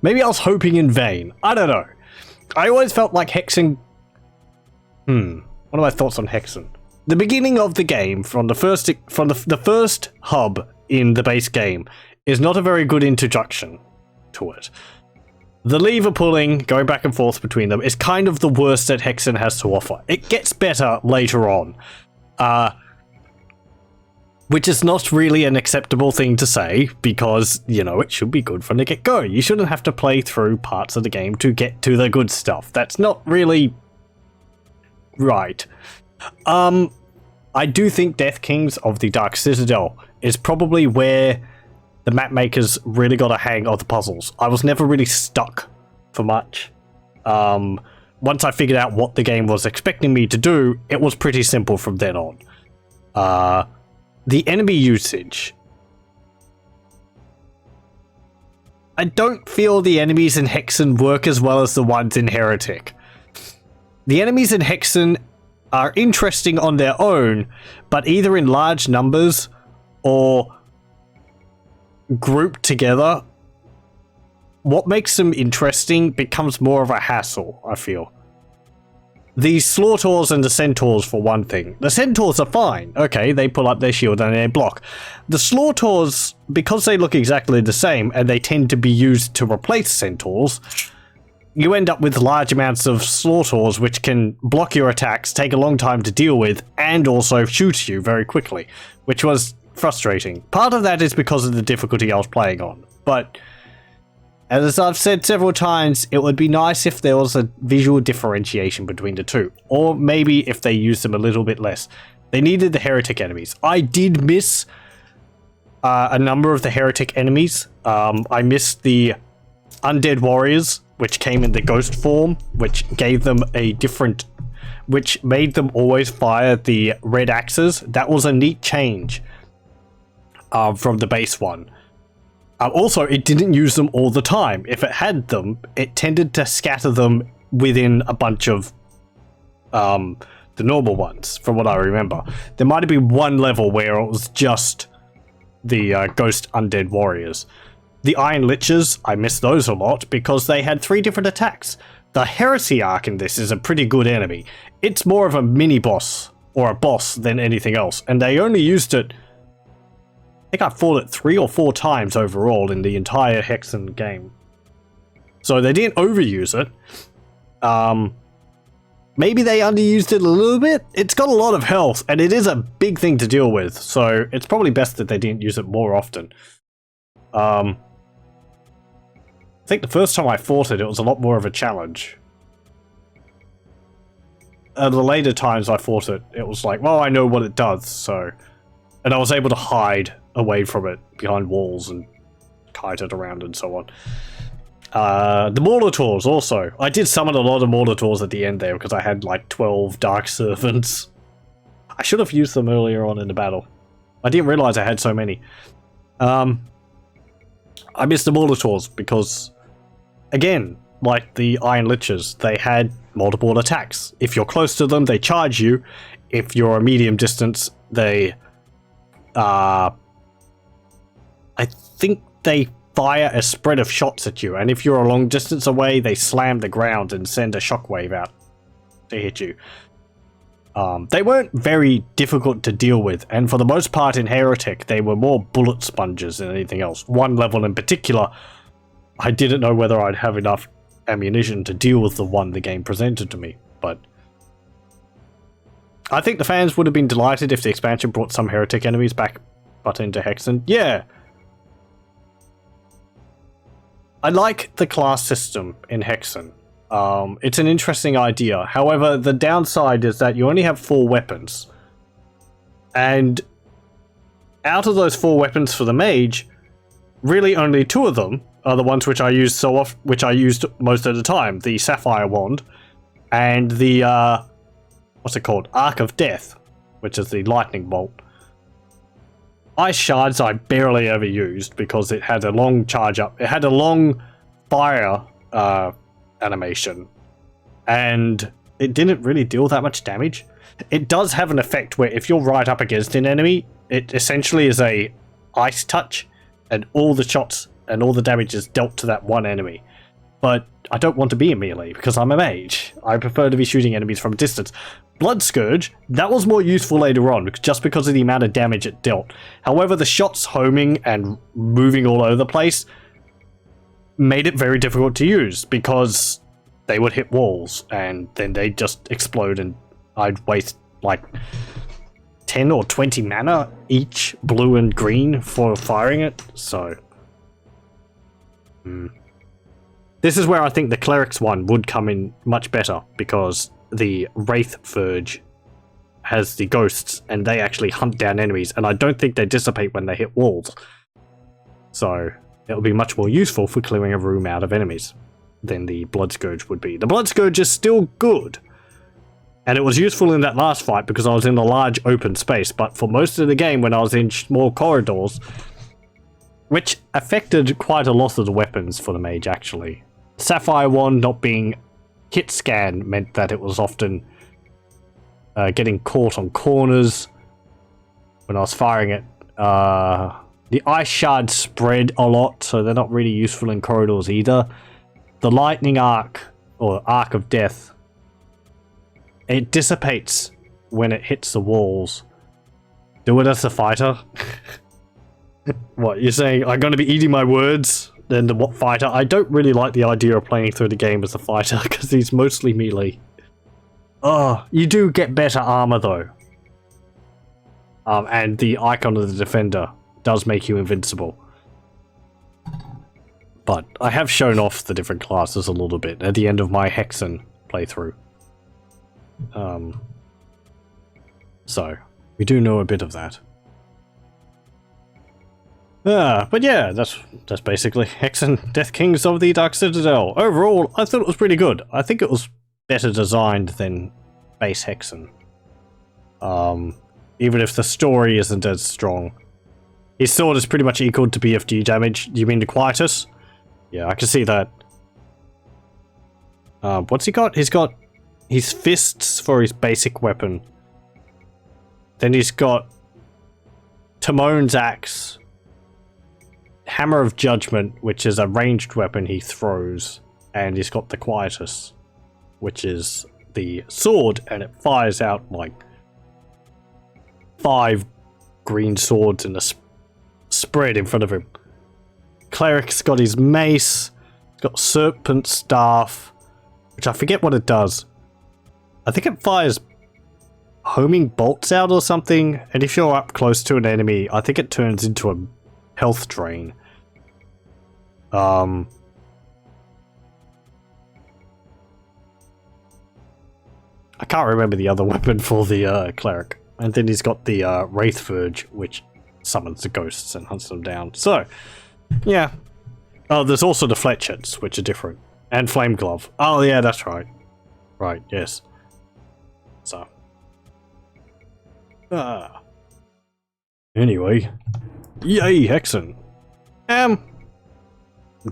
Maybe I was hoping in vain. I don't know. I always felt like Hexen... What are my thoughts on Hexen? The beginning of the game, from the first hub in the base game, is not a very good introduction to it. The lever pulling, going back and forth between them, is kind of the worst that Hexen has to offer. It gets better later on, which is not really an acceptable thing to say, because, you know, it should be good from the get-go. You shouldn't have to play through parts of the game to get to the good stuff. That's not really right. I do think Deathkings of the Dark Citadel is probably where the map makers really got a hang of the puzzles. I was never really stuck for much. Once I figured out what the game was expecting me to do, it was pretty simple from then on. The enemy usage. I don't feel the enemies in Hexen work as well as the ones in Heretic. The enemies in Hexen are interesting on their own, but either in large numbers or grouped together, what makes them interesting becomes more of a hassle, I feel. The Slaughters and the Centaurs, for one thing. The Centaurs are fine. Okay, they pull up their shield and they block. The Slaughters, because they look exactly the same and they tend to be used to replace Centaurs, you end up with large amounts of slaughters which can block your attacks, take a long time to deal with, and also shoot you very quickly, which was frustrating. Part of that is because of the difficulty I was playing on, but as I've said several times, it would be nice if there was a visual differentiation between the two, or maybe if they used them a little bit less. They needed the Heretic enemies. I did miss a number of the Heretic enemies. I missed the Undead Warriors, which came in the ghost form, which gave them a different... which made them always fire the red axes. That was a neat change from the base one. Also, it didn't use them all the time. If it had them, it tended to scatter them within a bunch of the normal ones, from what I remember. There might have been one level where it was just the Ghost Undead Warriors. The Iron Liches, I missed those a lot because they had 3 different attacks. The Heresy Arc in this is a pretty good enemy. It's more of a mini-boss, or a boss, than anything else, and they only used it... I think I fought it 3 or 4 times overall in the entire Hexen game. So they didn't overuse it. Maybe they underused it a little bit. It's got a lot of health, and it is a big thing to deal with, so it's probably best that they didn't use it more often. I think the first time I fought it, it was a lot more of a challenge. The later times I fought it, it was like, well, I know what it does, so... And I was able to hide away from it behind walls and kite it around and so on. The Molotovs also. I did summon a lot of Molotovs at the end there because I had like 12 Dark Servants. I should have used them earlier on in the battle. I didn't realize I had so many. I missed the Molotovs because, again, like the Iron Liches, they had multiple attacks. If you're close to them, they charge you. If you're a medium distance, they... I think they fire a spread of shots at you, and if you're a long distance away, they slam the ground and send a shockwave out to hit you. They weren't very difficult to deal with, and for the most part in Heretic, they were more bullet sponges than anything else. One level in particular, I didn't know whether I'd have enough ammunition to deal with the one the game presented to me, but... I think the fans would have been delighted if the expansion brought some Heretic enemies back but into Hexen. Yeah! I like the class system in Hexen. It's an interesting idea. However, the downside is that you only have 4 weapons. And out of those 4 weapons for the mage, really only 2 of them are the ones which I used which I used most of the time. The Sapphire Wand and the what's it called? Arc of Death, which is the lightning bolt. Ice Shards I barely ever used because it had a long charge up. It had a long fire animation, and it didn't really deal that much damage. It does have an effect where if you're right up against an enemy, it essentially is a ice touch, and all the shots and all the damage is dealt to that one enemy. But I don't want to be a melee because I'm a mage. I prefer to be shooting enemies from a distance. Blood Scourge, that was more useful later on, just because of the amount of damage it dealt. However, the shots homing and moving all over the place made it very difficult to use, because they would hit walls, and then they'd just explode, and I'd waste, like, 10 or 20 mana each, blue and green, for firing it, so... This is where I think the Cleric's one would come in much better, because the Wraith Verge has the ghosts, and they actually hunt down enemies, and I don't think they dissipate when they hit walls. So, it'll be much more useful for clearing a room out of enemies than the Blood Scourge would be. The Blood Scourge is still good, and it was useful in that last fight because I was in a large open space, but for most of the game when I was in small corridors, which affected quite a lot of the weapons for the mage actually. Sapphire Wand not being hit scan meant that it was often getting caught on corners when I was firing it. The Ice Shards spread a lot, so they're not really useful in corridors either. The Lightning Arc, or Arc of Death, it dissipates when it hits the walls. Do it as a fighter? What, you're saying I'm going to be eating my words than the fighter. I don't really like the idea of playing through the game as a fighter because he's mostly melee. Oh, you do get better armor though. And the icon of the defender does make you invincible. But I have shown off the different classes a little bit at the end of my Hexen playthrough. So, we do know a bit of that. But yeah, that's basically Hexen, Deathkings of the Dark Citadel. Overall, I thought it was pretty good. I think it was better designed than base Hexen. Even if the story isn't as strong. His sword is pretty much equal to BFG damage. You mean the Quietus? Yeah, I can see that. What's he got? He's got his fists for his basic weapon. Then he's got Timon's axe, Hammer of Judgment, which is a ranged weapon he throws, and he's got the Quietus, which is the sword, and it fires out like 5 green swords in a spread in front of him. Cleric's got his mace, he's got Serpent Staff, which I forget what it does. I think it fires homing bolts out or something, and if you're up close to an enemy, I think it turns into a health drain. I can't remember the other weapon for the cleric. And then he's got the Wraith Verge, which summons the ghosts and hunts them down. So, yeah. Oh, there's also the Fletchets, which are different. And Flame Glove. Oh, yeah, that's right. Right, yes. So. Anyway. Yay, Hexen.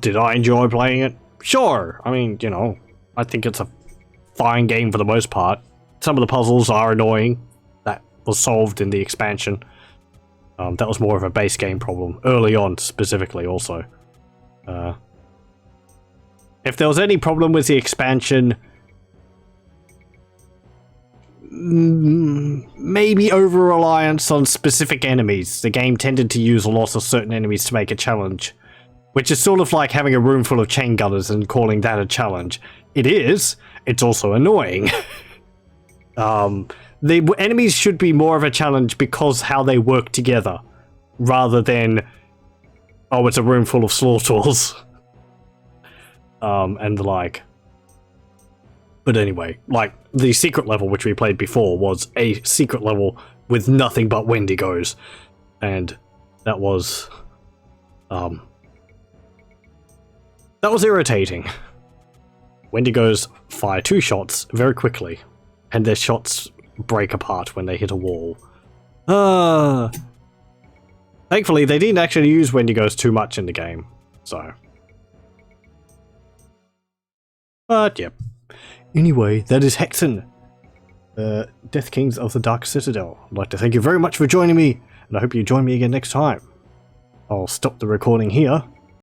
Did I enjoy playing it? Sure. I mean, you know, I think it's a fine game for the most part. Some of the puzzles are annoying. That was solved in the expansion. That was more of a base game problem. Early on, specifically, also. If there was any problem with the expansion, maybe over-reliance on specific enemies. The game tended to use a lot of certain enemies to make a challenge, which is sort of like having a room full of chain gunners and calling that a challenge. It is. It's also annoying. The enemies should be more of a challenge because how they work together, rather than, oh, it's a room full of slaughters. And the like. But anyway, like, the secret level which we played before was a secret level with nothing but Wendigos. And that was irritating. Wendigos fire 2 shots very quickly, and their shots break apart when they hit a wall. Thankfully, they didn't actually use Wendigos too much in the game, so. But, yep. Anyway, that is Hexen, Deathkings of the Dark Citadel. I'd like to thank you very much for joining me, and I hope you join me again next time. I'll stop the recording here.